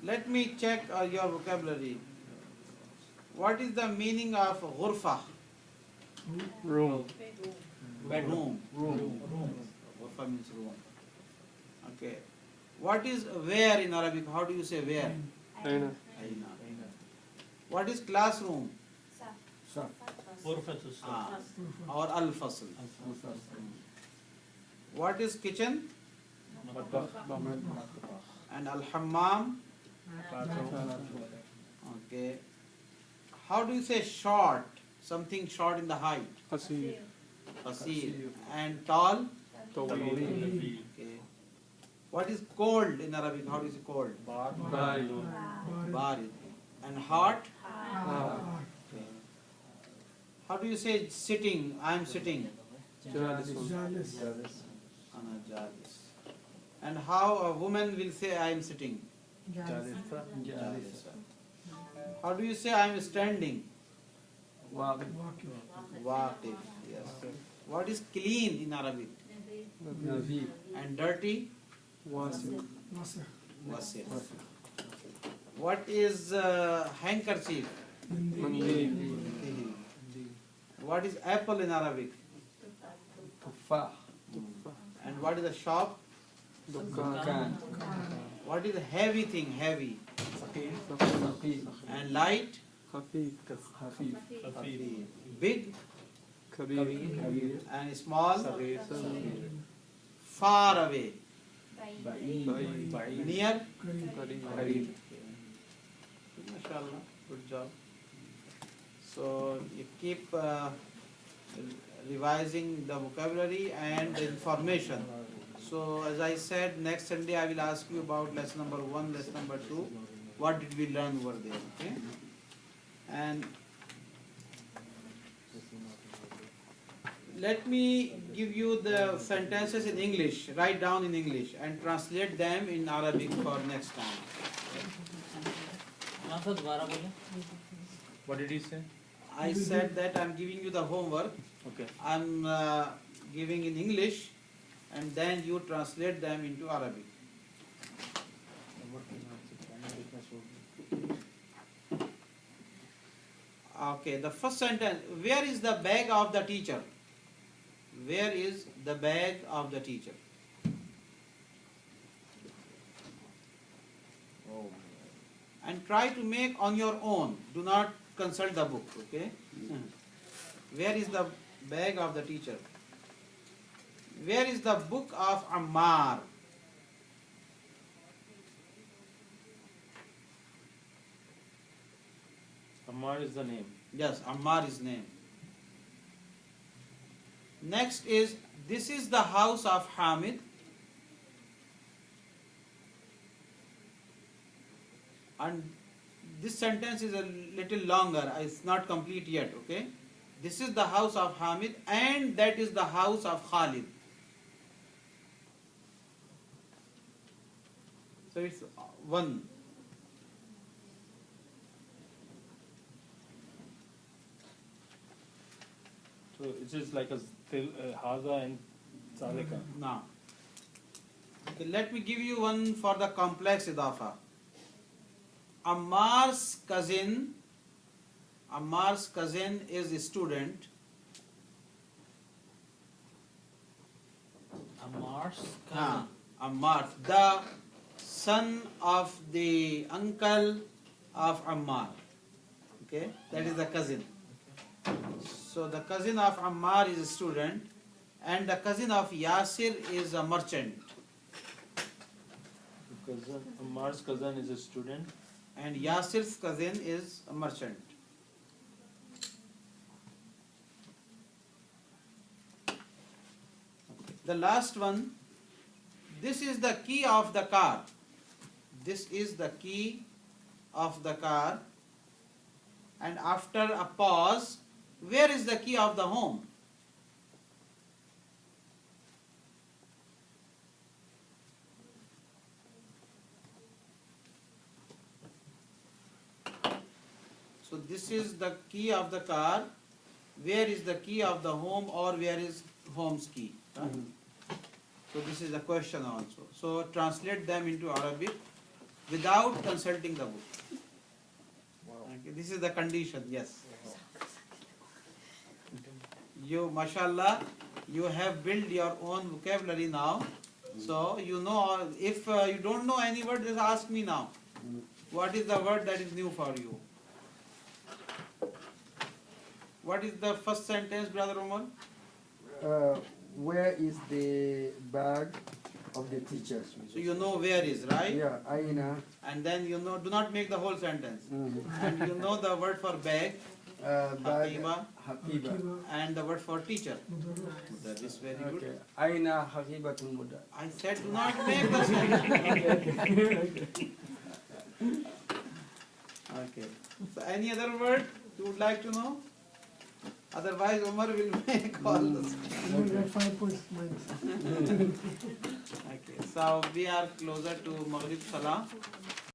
Let me check your vocabulary. What is the meaning of ghurfa? Room. Room. Ghurfa means room. Okay. What is where in Arabic? How do you say where? Aina. Aina. What is classroom? Ah, or al-fasl. What is kitchen? And al-hammam? Okay. How do you say short? Something short in the height. Qasir. Qasir. And tall? Tawil. Okay. What is cold in Arabic? How do you say cold? Barid. Barid. And hot? Har. Okay. How do you say sitting? I am sitting. Jalisun. Ana jalis. And how a woman will say I am sitting? Jalisa. Jalisa. How do you say I am standing? Waqif. Yes. What is clean in Arabic? Nabi. And dirty? Wasi. Wasi. What is handkerchief? Mandi. What is apple in Arabic? Tufah. And what is a shop? Dukkan. What is a heavy thing? Heavy. Saqif. And light? Khafif. Khafif. Big Kabir. and small? Sagir. Far away. Ba'id. Near? Qarib. MashaAllah. Good job. So you keep revising the vocabulary and the information. So as I said, next Sunday I will ask you about lesson number 1, lesson number 2. What did we learn over there? Okay? And let me give you the sentences in English, write down in English and translate them in Arabic for next time. What did he say? I said that I'm giving you the homework. Okay. I'm giving in English and then you translate them into Arabic. Okay, the first sentence. Where is the bag of the teacher? Where is the bag of the teacher? And try to make on your own. Do not consult the book, okay? Where is the bag of the teacher? Where is the book of Ammar? Ammar is the name. Yes, Ammar is name. Next is, this is the house of Hamid. And this sentence is a little longer. It's not complete yet, okay? This is the house of Hamid and that is the house of Khalid. So it's one. So it's just like a Haza and Salika. Now, okay, let me give you one for the complex idafa. Ammar's cousin is a student. Ammar's Ah, Ammar, the son of the uncle of Ammar. Okay, that is the cousin. So the cousin of Ammar is a student and the cousin of Yasir is a merchant. Ammar's cousin is a student. And Yasir's cousin is a merchant. The last one, this is the key of the car. This is the key of the car. And after a pause, where is the key of the home? So this is the key of the car. Where is the key of the home or where is home's key? So this is the question also. So translate them into Arabic without consulting the book. Okay, this is the condition, yes. You, mashallah, you have built your own vocabulary now. So you know, if you don't know any word, just ask me now. What is the word that is new for you? What is the first sentence, Brother Umar? Where is the bag of the teacher? So you know where is, right? Yeah, Aina. And then you know, do not make the whole sentence. Mhm. And you know the word for bag, Bag. Habiba, Habiba. and the word for teacher. That is very good. Okay. Aina Habibatul Mudar. I said do not make the sentence. Okay. So any other word you would like to know? Otherwise Umar will make all the Got 5 points minus. Okay. So we are closer to Maghrib Salah.